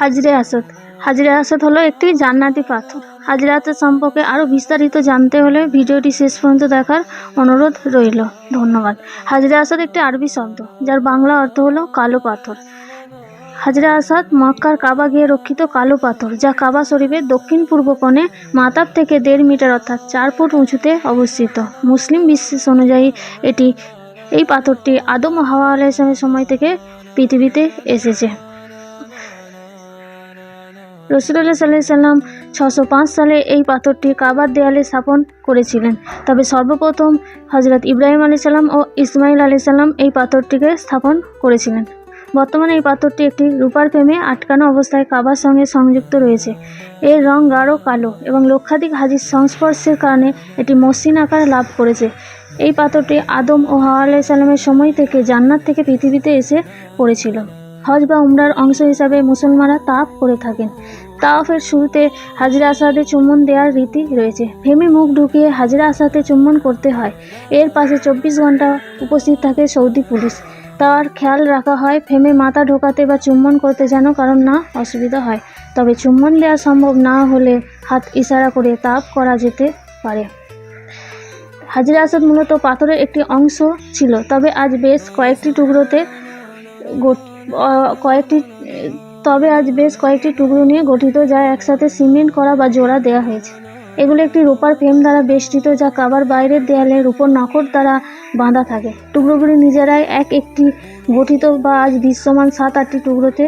হাজরে আসাদ। হাজরে আসাদ হলো একটি জান্নাতি পাথর। হাজরে আসাদ সম্পর্কে আরও বিস্তারিত জানতে হলে ভিডিওটি শেষ পর্যন্ত দেখার অনুরোধ রইল। ধন্যবাদ। হাজরে আসাদ একটি আরবি শব্দ যার বাংলা অর্থ হলো কালো পাথর। হাজরে আসাদ মক্কার কাবা গৃহে রক্ষিত কালো পাথর, যা কাবা শরীফের দক্ষিণ পূর্ব কোণে মাতাব থেকে 1.5 মিটার অর্থাৎ 4 ফুট উঁচুতে অবস্থিত। মুসলিম বিশ্বাস অনুযায়ী এই পাথরটি আদম ও হাওয়া আলাইহিসসালামের সময় থেকে পৃথিবীতে এসেছে। রাসূলুল্লাহ সাল্লাল্লাহু আলাইহি সাল্লাম 605 সালে এই পাথরটি কাবার দেয়ালে স্থাপন করেছিলেন। তবে সর্বপ্রথম হযরত ইব্রাহিম আলাইহিস সালাম ও ইসমাইল আলাইহিস সালাম এই পাথরটিকে স্থাপন করেছিলেন। বর্তমানে এই পাথরটি একটি রূপার ফ্রেমে আটকানো অবস্থায় কাবার সঙ্গে সংযুক্ত রয়েছে। এর রং গাঢ় কালো এবং লক্ষাধিক হাজীর সংস্পর্শের কারণে এটি মসৃণ আকার লাভ করেছে। এই পাথরটি আদম ও হাওয়া আলাইহিস সালামের সময় থেকে জান্নাত থেকে পৃথিবীতে এসে পড়েছিল। হজ বা উমরার অংশ হিসাবে মুসলমানরা তাওয়াফ করে থাকেন। তাওয়াফের শুরুতে হাজরে আসাদে চুম্বন দেওয়ার রীতি রয়েছে। ফ্রেমে মুখ ঢুকিয়ে হাজরে আসাদে চুম্বন করতে হয়। এর পাশে 24 ঘন্টা উপস্থিত থাকে সৌদি পুলিশ। তার খেয়াল রাখা হয় ফ্রেমে মাথা ঢোকাতে বা চুম্বন করতে যেন কারণ না অসুবিধা হয়। তবে চুম্বন দেওয়া সম্ভব না হলে হাত ইশারা করে তাওয়াফ করা যেতে পারে। হাজরে আসাদ মূলত পাথরের একটি অংশ ছিল, তবে আজ বেশ কয়েকটি টুকরো নিয়ে গঠিত, যা একসাথে সিমেন্ট করা বা জোড়া দেওয়া হয়েছে। এগুলো একটি রূপার ফ্রেম দ্বারা বেষ্টিত, যা কাবার বাইরের দেয়ালের উপর নকট দ্বারা বাঁধা থাকে। টুকরোগুলি নিজেরাই একটি গঠিত বা আজ দৃশ্যমান 7-8টি টুকরোতে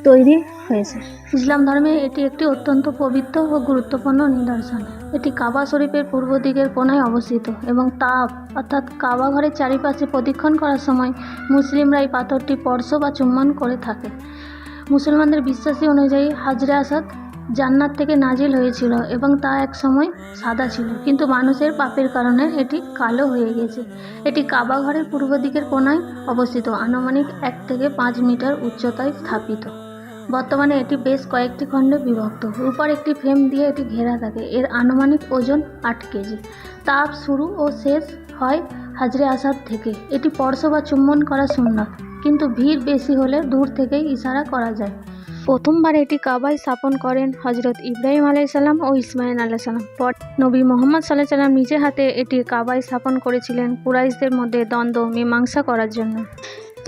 তৈরি হয়েছে। ইসলাম ধর্মে এটি একটি অত্যন্ত পবিত্র ও গুরুত্বপূর্ণ নিদর্শন। এটি কাবা শরীফের পূর্ব দিকের কোণায় অবস্থিত এবং তাওয়াফ অর্থাৎ কাবা ঘরের চারিপাশে প্রদক্ষিণ করার সময় মুসলিমরা এই পাথরটি স্পর্শ বা চুম্বন করে থাকে। মুসলমানদের বিশ্বাসী অনুযায়ী হাজরে আসাদ জান্নাত থেকে নাজিল হয়েছিল এবং তা এক সময় সাদা ছিল, কিন্তু মানুষের পাপের কারণে এটি কালো হয়ে গেছে। এটি কাবা ঘরের পূর্ব দিকের কোণায় অবস্থিত, আনুমানিক 1 থেকে 5 মিটার উচ্চতায় স্থাপিত। বর্তমানে এটি বেশ কয়েকটি খণ্ডে বিভক্ত। রূপার একটি ফ্রেম দিয়ে এটি ঘেরা থাকে। এর আনুমানিক ওজন 8 কেজি। তাওয়াফ শুরু ও শেষ হয় হাজরে আসাদ থেকে। এটি স্পর্শ বা চুম্বন করা সুন্নত, কিন্তু ভিড় বেশি হলে দূর থেকেই ইশারা করা যায়। প্রথমবার এটি কাবায় স্থাপন করেন হযরত ইব্রাহিম আলাইহিস সালাম ও ইসমাইল আলাইহিস সালাম। পর নবী মুহাম্মদ সাল্লাল্লাহু আলাইহি সাল্লাম নিজের হাতে এটি কাবায় স্থাপন করেছিলেন কুরাইশদের মধ্যে দ্বন্দ্ব মীমাংসা করার জন্য।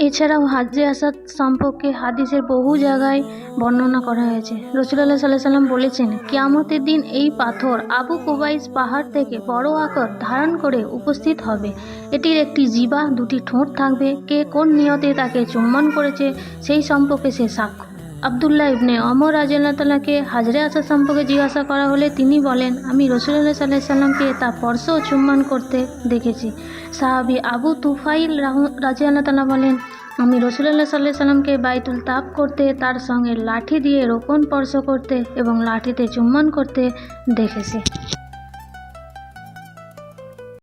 এছাড়াও হাজরে আসাদ সম্পর্কে হাদিসের বহু জায়গায় বর্ণনা করা হয়েছে। রাসূলুল্লাহ সাল্লাল্লাহু আলাইহি সাল্লাম বলেছেন, কিয়ামতের দিন এই পাথর আবু কুবাইস পাহাড় থেকে বড় আকার ধারণ করে উপস্থিত হবে। এটির একটি জিহ্বা, 2টি ঠোঁট থাকবে। কে কোন নিয়তে তাকে চুম্বন করেছে সেই সম্পর্কে সে সাক্ষ্য। আব্দুল্লাহ ইবনে ওমর রাদিয়াল্লাহু তাআলাকে হাজরে আসাদ সম্পর্কে জিজ্ঞাসা করা হলে তিনি বলেন, আমি রাসূলুল্লাহ সাল্লাল্লাহু আলাইহি সাল্লামকে তা স্পর্শ ও চুম্বন করতে দেখেছি। সাহাবী আবু তুফাইল রাদিয়াল্লাহু তাআলা বলেন, আমি রাসূলুল্লাহ সাল্লাল্লাহু আলাইহি সাল্লামকে বাইতুল তাওয়াফ করতে, তার সঙ্গে লাঠি দিয়ে রোপণ স্পর্শ করতে এবং লাঠিতে চুম্বন করতে দেখেছি।